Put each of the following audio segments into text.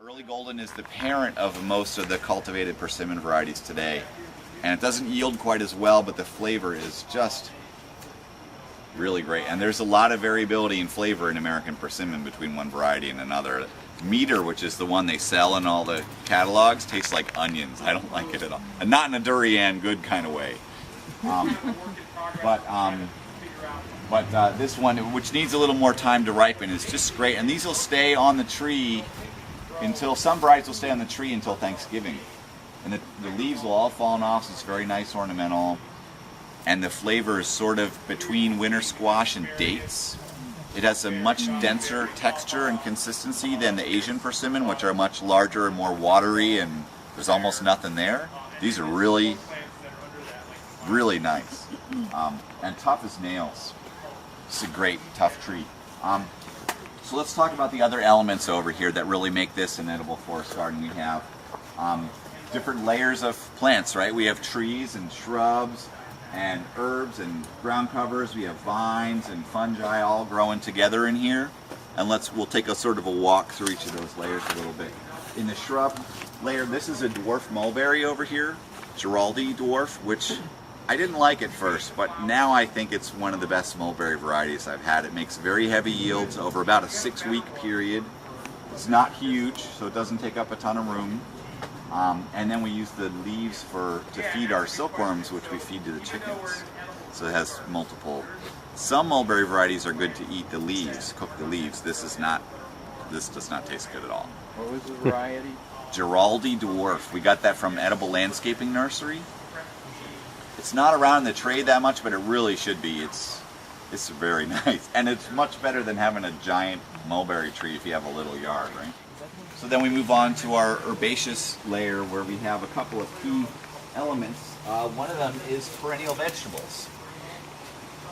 Early Golden is the parent of most of the cultivated persimmon varieties today. And it doesn't yield quite as well, but the flavor is just really great. And there's a lot of variability in flavor in American persimmon between one variety and another. Meter, which is the one they sell in all the catalogs, tastes like onions. I don't like it at all. And not in a durian good kind of way. But this one, which needs a little more time to ripen, is just great. And these will stay on the tree until, some varieties will stay on the tree until Thanksgiving. And the leaves will all fallen off, so it's very nice ornamental. And the flavor is sort of between winter squash and dates. It has a much denser texture and consistency than the Asian persimmon, which are much larger and more watery, and there's almost nothing there. These are really, really nice. And tough as nails. It's a great, tough tree. So let's talk about the other elements over here that really make this an edible forest garden. We have different layers of plants, right? We have trees and shrubs and herbs and ground covers. We have vines and fungi all growing together in here. And we'll take a sort of a walk through each of those layers a little bit. In the shrub layer, this is a dwarf mulberry over here, Giraldi dwarf, which I didn't like at first, but now I think it's one of the best mulberry varieties I've had. It makes very heavy yields over about a 6-week period. It's not huge, so it doesn't take up a ton of room. And then we use the leaves to feed our silkworms, which we feed to the chickens. So it has multiple. Some mulberry varieties are good to eat the leaves, cook the leaves. This does not taste good at all. What was the variety? Giraldi dwarf. We got that from Edible Landscaping Nursery. It's not around in the trade that much, but it really should be. It's very nice. And it's much better than having a giant mulberry tree if you have a little yard, right? So then we move on to our herbaceous layer, where we have a couple of key elements. One of them is perennial vegetables.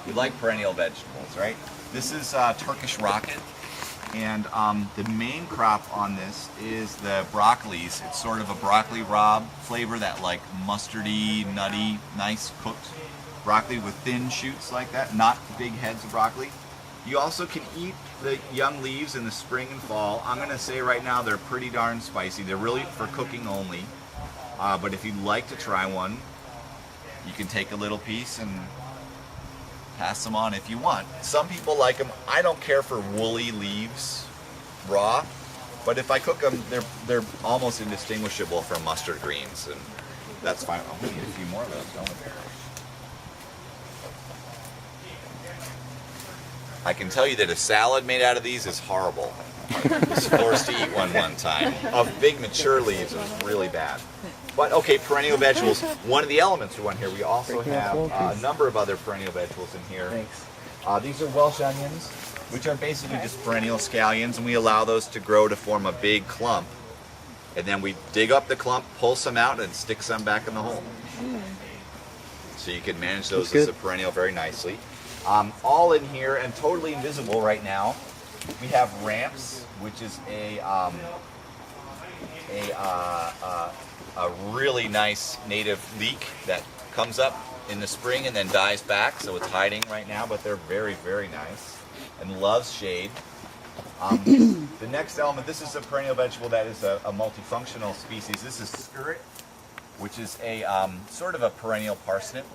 We like perennial vegetables, right? This is Turkish rocket. And the main crop on this is the broccolis. It's sort of a broccoli rabe flavor, that like mustardy, nutty, nice cooked broccoli with thin shoots like that, not big heads of broccoli. You also can eat the young leaves in the spring and fall. I'm going to say right now they're pretty darn spicy. They're really for cooking only. But if you'd like to try one, you can take a little piece and pass them on if you want. Some people like them. I don't care for woolly leaves raw, but if I cook them, they're almost indistinguishable from mustard greens, and that's fine. Oh, we need a few more of those, don't we? I can tell you that a salad made out of these is horrible. I was forced to eat one time. Of big mature leaves, it was really bad. But okay, perennial vegetables. One of the elements we want here. We also have a number of other perennial vegetables in here. Thanks. These are Welsh onions, which are basically just perennial scallions, and we allow those to grow to form a big clump. And then we dig up the clump, pull some out, and stick some back in the hole. So you can manage those as a perennial very nicely. All in here and totally invisible right now, we have ramps, which is a really nice native leek that comes up in the spring and then dies back, so it's hiding right now, but they're very, very nice and loves shade. The next element, this is a perennial vegetable that is a multifunctional species. This is skirt, which is a sort of a perennial parsnip,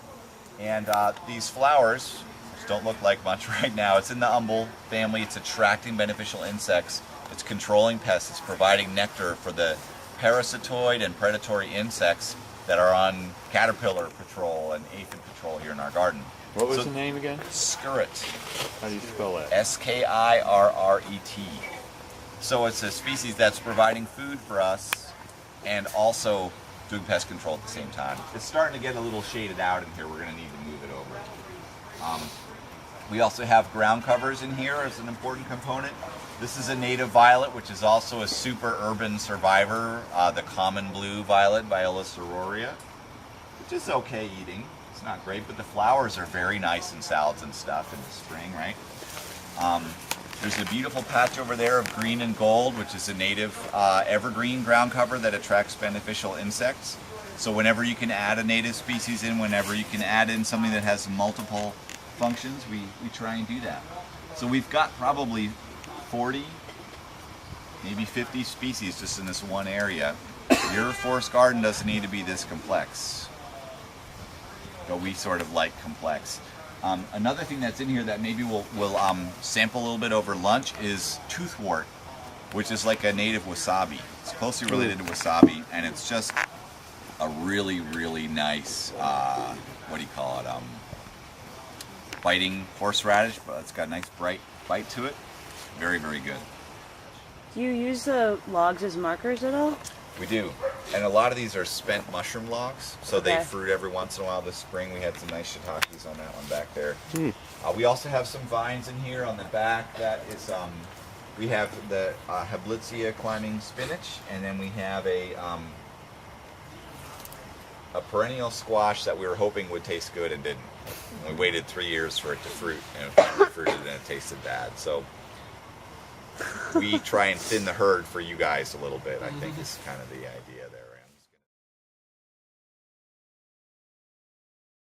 and these flowers, which don't look like much right now, it's in the umbel family. It's attracting beneficial insects, it's controlling pests, it's providing nectar for the parasitoid and predatory insects that are on caterpillar patrol and aphid patrol here in our garden. What was the name again? Skirt. How do you spell that? S-K-I-R-R-E-T. So it's a species that's providing food for us and also doing pest control at the same time. It's starting to get a little shaded out in here. We're going to need to move it over. We also have ground covers in here as an important component. This is a native violet, which is also a super urban survivor, the common blue violet, Viola sororia, which is okay eating. It's not great, but the flowers are very nice in salads and stuff in the spring, right? There's a beautiful patch over there of green and gold, which is a native evergreen ground cover that attracts beneficial insects. So whenever you can add a native species in, whenever you can add in something that has multiple functions, we try and do that. So we've got probably 40 maybe 50 species just in this one area. Your forest garden doesn't need to be this complex, but we sort of like complex. Another thing that's in here that maybe we'll sample a little bit over lunch is toothwort, which is like a native wasabi. It's closely related to wasabi, and it's just a really, really nice, what do you call it, biting horseradish, but it's got a nice bright bite to it. Very, very good. Do you use the logs as markers at all? We do, and a lot of these are spent mushroom logs, so they Okay. fruit every once in a while. This spring we had some nice shiitakes on that one back there. We also have some vines in here on the back. That is, we have the Hablitzia climbing spinach, and then we have a perennial squash that we were hoping would taste good and didn't. And we waited 3 years for it to fruit, and it finally fruited and it tasted bad. So we try and thin the herd for you guys a little bit, I think is kind of the idea.